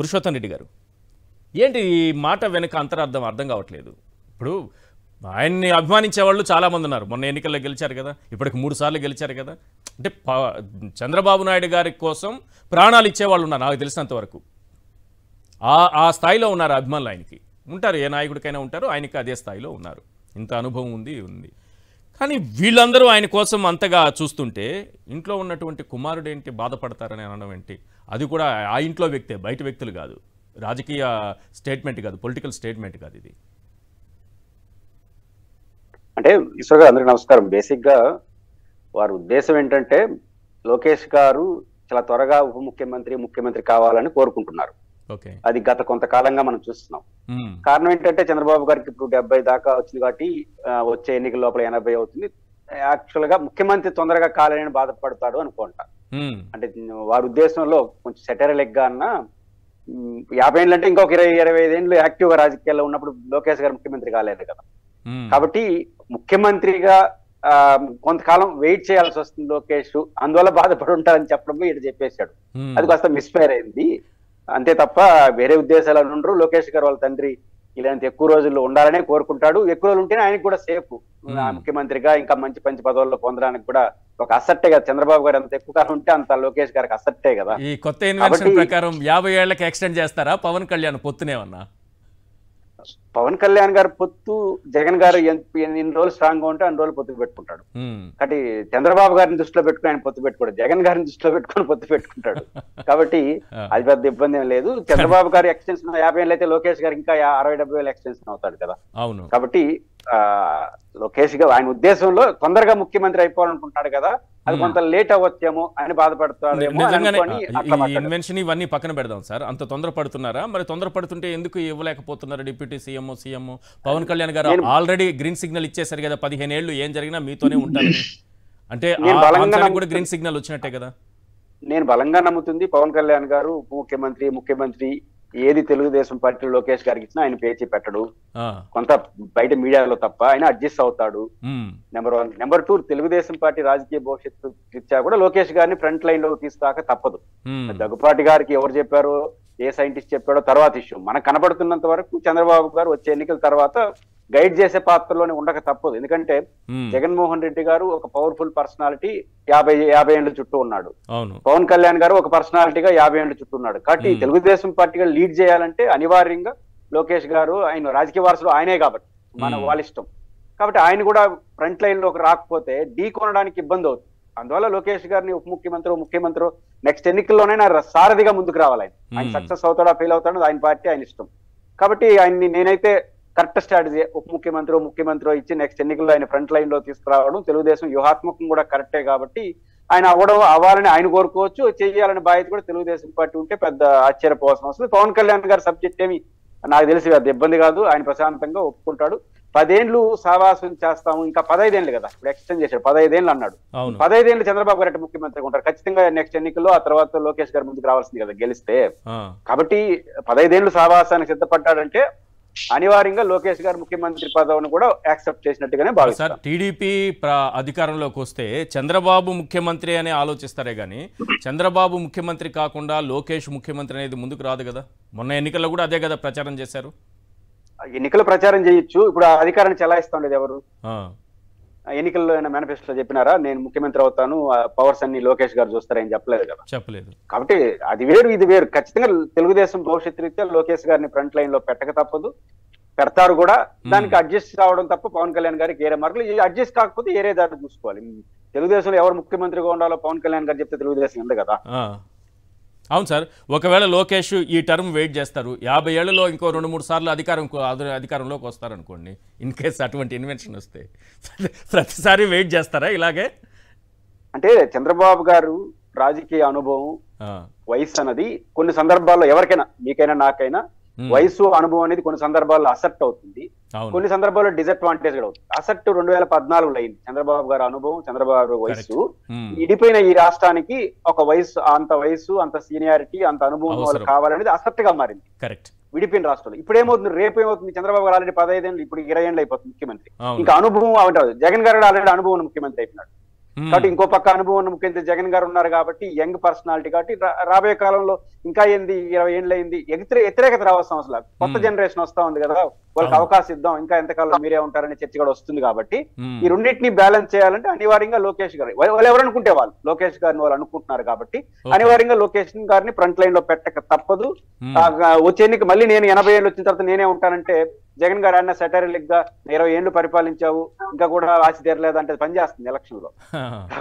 పురుషోత్తం రెడ్డి గారు, ఏంటి ఈ మాట వెనుక అంతరార్థం అర్థం కావట్లేదు. ఇప్పుడు ఆయన్ని అభిమానించే వాళ్ళు చాలామంది ఉన్నారు. మొన్న ఎన్నికల్లో గెలిచారు కదా, ఇప్పటికి 3 సార్లు గెలిచారు కదా. అంటే చంద్రబాబు నాయుడు గారి కోసం ప్రాణాలు ఇచ్చేవాళ్ళు ఉన్నారు నాకు తెలిసినంత వరకు. ఆ స్థాయిలో ఉన్నారు అభిమానులు. ఆయనకి ఉంటారు, ఏ నాయకుడికైనా ఉంటారు, ఆయనకి అదే స్థాయిలో ఉన్నారు. ఇంత అనుభవం ఉంది. కానీ వీళ్ళందరూ ఆయన కోసం అంతగా చూస్తుంటే ఇంట్లో ఉన్నటువంటి కుమారుడు ఏంటి బాధపడతారని అనడం ఏంటి? అది కూడా ఆ ఇంట్లో వ్యక్తే, బయట వ్యక్తులు కాదు, రాజకీయ స్టేట్మెంట్ కాదు, పొలిటికల్ స్టేట్మెంట్ కాదు ఇది. అంటే ఈశ్వర్ గారు అందరికీ నమస్కారం. బేసిక్ గా వారి ఉద్దేశం ఏంటంటే లోకేష్ గారు చాలా త్వరగా ఉప ముఖ్యమంత్రి కావాలని కోరుకుంటున్నారు. అది గత కొంతకాలంగా మనం చూస్తున్నాం. కారణం ఏంటంటే చంద్రబాబు గారికి ఇప్పుడు 70 దాకా వచ్చింది కాబట్టి వచ్చే ఎన్నికల లోపల 80 అవుతుంది. యాక్చువల్ గా ముఖ్యమంత్రి తొందరగా కావాలని బాధపడతాడు అనుకుంటా. అంటే వారి ఉద్దేశంలో కొంచెం సెటరలిక్ గా అన్న 50 ఏళ్ళు అంటే ఇంకొక 20-25 ఏళ్ళు యాక్టివ్ గా రాజకీయాల్లో ఉన్నప్పుడు లోకేష్ గారు ముఖ్యమంత్రి కాలేదు కదా. కాబట్టి ముఖ్యమంత్రిగా కొంతకాలం వెయిట్ చేయాల్సి వస్తుంది లోకేష్, అందువల్ల బాధపడి ఉంటారని చెప్పడం ఇటు చెప్పేశాడు. అది కాస్త మిస్ఫైర్ అయింది అంతే తప్ప వేరే ఉద్దేశాలు ఉండరు. లోకేష్ గారు వాళ్ళ తండ్రి ఇలాంటి ఎక్కువ రోజుల్లో ఉండాలనే కోరుకుంటాడు. ఎక్కువ రోజులు ఉంటేనే ఆయనకు కూడా సేఫ్, ముఖ్యమంత్రిగా ఇంకా మంచి పదవుల్లో పొందడానికి కూడా ఒక అసట్టే కదా. చంద్రబాబు గారు అంత ఎక్కువ కాలం ఉంటే అంత లోకేష్ గారికి అసట్టే కదా. ఈ కొత్త ఇన్వెన్షన్ ప్రకారం 50 ఏళ్లకి ఎక్స్టెండ్ చేస్తారా పవన్ కళ్యాణ్ పొత్తునేమన్నా? పవన్ కళ్యాణ్ గారు పొత్తు జగన్ గారు ఎన్ని రోజులు స్ట్రాంగ్ గా ఉంటే అన్ని రోజులు పొత్తు పెట్టుకుంటాడు. కాబట్టి చంద్రబాబు గారిని దృష్టిలో పెట్టుకుని ఆయన పొత్తు పెట్టుకోడు, జగన్ గారిని దృష్టిలో పెట్టుకుని పొత్తు పెట్టుకుంటాడు. కాబట్టి అది పెద్ద ఇబ్బంది ఏం లేదు. చంద్రబాబు గారి ఎక్స్టెన్షన్ 50 ఏళ్ళు అయితే లోకేష్ గారు ఇంకా 60-70 ఏళ్ళు ఎక్స్టెన్షన్ అవుతాడు కదా. కాబట్టి లోకేష్ గారు ఆయన ఉద్దేశంలో తొందరగా ముఖ్యమంత్రి అయిపోవాలనుకుంటాడు కదా, అది కొంత లేట్ అవ్వచ్చేమో అని బాధపడతాడు. ఇన్వెన్షన్ ఇవన్నీ పక్కన పెడదాం సార్, అంత తొందర పడుతున్నారా? మరి తొందర పడుతుంటే ఎందుకు ఇవ్వలేకపోతున్నారు డిప్యూటీ సీఎం పవన్ కళ్యాణ్ గారు? ఆల్రెడీ గ్రీన్ సిగ్నల్ ఇచ్చేసారు కదా, 15 ఏళ్ళు ఏం జరిగినా మీతోనే ఉంటారని. అంటే కూడా గ్రీన్ సిగ్నల్ వచ్చినట్టే కదా. నేను బలంగా నమ్ముతుంది పవన్ కళ్యాణ్ గారు ముఖ్యమంత్రి ఏది తెలుగుదేశం పార్టీ లోకేష్ గారికి ఇచ్చినా ఆయన పేచి పెట్టడు, కొంత బయట మీడియాలో తప్ప ఆయన అడ్జస్ట్ అవుతాడు. నెంబర్ 1. నెంబర్ 2, తెలుగుదేశం పార్టీ రాజకీయ భవిష్యత్తు రీత్యా కూడా లోకేష్ గారిని ఫ్రంట్ లైన్ లో తీసుకురాక తప్పదు. దగ్గుపాటి గారికి ఎవరు చెప్పారో, ఏ సైంటిస్ట్ చెప్పాడో తర్వాత ఇష్యూ. మనకు కనబడుతున్నంత వరకు చంద్రబాబు గారు వచ్చే ఎన్నికల తర్వాత గైడ్ చేసే పాత్రలోనే ఉండక తప్పదు. ఎందుకంటే జగన్మోహన్ రెడ్డి గారు ఒక పవర్ఫుల్ పర్సనాలిటీ 50 ఏళ్ల చుట్టూ ఉన్నాడు. పవన్ కళ్యాణ్ గారు ఒక పర్సనాలిటీగా 50 ఏళ్ల చుట్టూ ఉన్నాడు. కాబట్టి తెలుగుదేశం పార్టీగా లీడ్ చేయాలంటే అనివార్యంగా లోకేష్ గారు, ఆయన రాజకీయ వారసులు ఆయనే కాబట్టి వాళ్ళ ఇష్టం. కాబట్టి ఆయన కూడా ఫ్రంట్ లైన్ లోకి రాకపోతే ఢీ కొనడానికి ఇబ్బంది అవుతుంది. అందువల్ల లోకేష్ గారిని ఉప ముఖ్యమంత్రి నెక్స్ట్ ఎన్నికల్లోనే సారథిగా ముందుకు రావాలి. ఆయన సక్సెస్ అవుతాడా ఫెయిల్ అవుతాడో ఆయన పార్టీ ఆయన ఇష్టం. కాబట్టి ఆయన్ని నేనైతే కరెక్ట్ స్ట్రాటజీ ఉప ముఖ్యమంత్రి ఇచ్చి నెక్స్ట్ ఎన్నికల్లో ఆయన ఫ్రంట్ లైన్ లో తీసుకురావడం తెలుగుదేశం వ్యూహాత్మకం కూడా కరెక్టే. కాబట్టి ఆయన అవ్వాలని ఆయన కోరుకోవచ్చు, చేయాలనే బాధ్యత కూడా తెలుగుదేశం పార్టీ ఉంటే పెద్ద ఆశ్చర్యపోవాల్సిన అవసరం. పవన్ కళ్యాణ్ గారి సబ్జెక్ట్ ఏమి నాకు తెలిసి పెద్ద ఇబ్బంది కాదు, ఆయన ప్రశాంతంగా ఒప్పుకుంటాడు. 10 ఏళ్ళు సావాసం చేస్తాము, ఇంకా 15 ఏళ్ళు కదా ఇప్పుడు ఎక్స్టెండ్ చేశాడు, 15 ఏళ్ళు అన్నాడు. 15 ఏళ్ళు చంద్రబాబు గారు ముఖ్యమంత్రిగా ఉంటారు ఖచ్చితంగా నెక్స్ట్ ఎన్నికల్లో. ఆ తర్వాత లోకేష్ గారు ముందుకు రావాల్సింది కదా గెలిస్తే. కాబట్టి 15 ఏళ్ళు సావాసానికి సిద్ధపడ్డాడంటే అనివార్యంగా లోకేష్ గారు ముఖ్యమంత్రి పదవిని కూడా యాక్సెప్ట్ చేసినట్టుగానే భావిస్తారు. టీడీపీ అధికారంలోకి వస్తే చంద్రబాబు ముఖ్యమంత్రి అని ఆలోచిస్తారే గానీ చంద్రబాబు ముఖ్యమంత్రి కాకుండా లోకేష్ ముఖ్యమంత్రి అనేది ముందుకు రాదు కదా. మొన్న ఎన్నికల్లో కూడా అదే కదా ప్రచారం చేశారు. ఎన్నికల ప్రచారం చేయొచ్చు, ఇప్పుడు ఆ అధికారాన్ని చెలాయిస్తుండేది ఎవరు? ఎన్నికల్లో మేనిఫెస్టోలో చెప్పినారా నేను ముఖ్యమంత్రి అవుతాను, పవర్స్ అన్ని లోకేష్ గారు చూస్తారని చెప్పలేదు కదా. చెప్పలేదు. కాబట్టి అది వేరు ఇది వేరు. ఖచ్చితంగా తెలుగుదేశం భవిష్యత్తు రీత్యా లోకేష్ గారిని ఫ్రంట్ లైన్ లో పెట్టక తప్పదు, పెడతారు కూడా. దానికి అడ్జస్ట్ కావడం తప్ప పవన్ కళ్యాణ్ గారికి ఏరే మార్కులు, అడ్జస్ట్ కాకపోతే ఏరే దారి చూసుకోవాలి. తెలుగుదేశంలో ఎవరు ముఖ్యమంత్రిగా ఉండాలో పవన్ కళ్యాణ్ గారు చెప్తే తెలుగుదేశం ఉంది కదా. అవును సార్, ఒకవేళ లోకేష్ ఈ టర్మ్ వెయిట్ చేస్తారు, 50 ఏళ్లలో ఇంకో 2-3 సార్లు అధికారంలోకి వస్తారనుకోండి, ఇన్ కేస్ అటువంటి ఇన్వెన్షన్ వస్తే ప్రతిసారి వెయిట్ చేస్తారా ఇలాగే? అంటే చంద్రబాబు గారు రాజకీయ అనుభవం, వయసు అన్నది కొన్ని సందర్భాల్లో ఎవరికైనా, మీకైనా నాకైనా వయసు అనుభవం అనేది కొన్ని సందర్భాల్లో అసెప్ట్ అవుతుంది, కొన్ని సందర్భాల్లో డిసడ్వాంటేజ్ కూడా అవుతుంది. అసెప్ట్ 2014లో అయింది. చంద్రబాబు గారి అనుభవం, చంద్రబాబు వయసు ఇడిపోయిన ఈ రాష్ట్రానికి ఒక వయసు అంత సీనియారిటీ అంత అనుభవం కావాలనేది అసెప్ట్ గా మారింది విడిపోయిన రాష్ట్రంలో. ఇప్పుడు ఏమవుతుంది, రేపు ఏమవుతుంది, చంద్రబాబు గారు ఆల్రెడీ 15 ఏళ్ళు, ఇప్పుడు 20 ఏళ్ళు అయిపోతుంది ముఖ్యమంత్రి, ఇంకా అనుభవం అంటారు. జగన్ గారు ఆల్రెడీ అనుభవం ముఖ్యమంత్రి అయిపోయినాడు. కాబట్టి ఇంకో పక్క అనుభవం ఉన్న ముఖ్యమంత్రి జగన్ గారు ఉన్నారు కాబట్టి యంగ్ పర్సనాలిటీ కాబట్టి రాబోయే కాలంలో ఇంకా 20 ఏళ్ళు అయింది వ్యతిరేకత రావాల్సిన అవసరం కొత్త జనరేషన్ వస్తా ఉంది కదా, వాళ్ళకి అవకాశం ఇద్దాం, ఇంకా ఎంతకాలం మీరే ఉంటారనే చర్చ కూడా వస్తుంది కాబట్టి ఈ రెండింటిని బ్యాలెన్స్ చేయాలంటే అనివార్యంగా లోకేష్ గారు, వాళ్ళు ఎవరు అనుకుంటే వాళ్ళు లోకేష్ గారిని వాళ్ళు అనుకుంటున్నారు కాబట్టి అనివార్యంగా లోకేష్ గారిని ఫ్రంట్ లైన్ లో పెట్టక తప్పదు. వచ్చే ఎన్నిక మళ్ళీ నేను 80 ఏళ్ళు వచ్చిన తర్వాత నేనే ఉంటానంటే జగన్ గారు అన్న సెటరిలిక్ గా 20 ఏళ్ళు పరిపాలించావు ఇంకా కూడా ఆశ తీరలేదంటే పనిచేస్తుంది ఎలక్షన్ లో.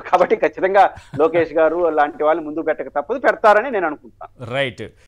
కాబట్టి ఖచ్చితంగా లోకేష్ గారు లాంటి వాళ్ళు ముందు పెట్టక తప్పదు, పెడతారని నేను అనుకుంటున్నాను. రైట్.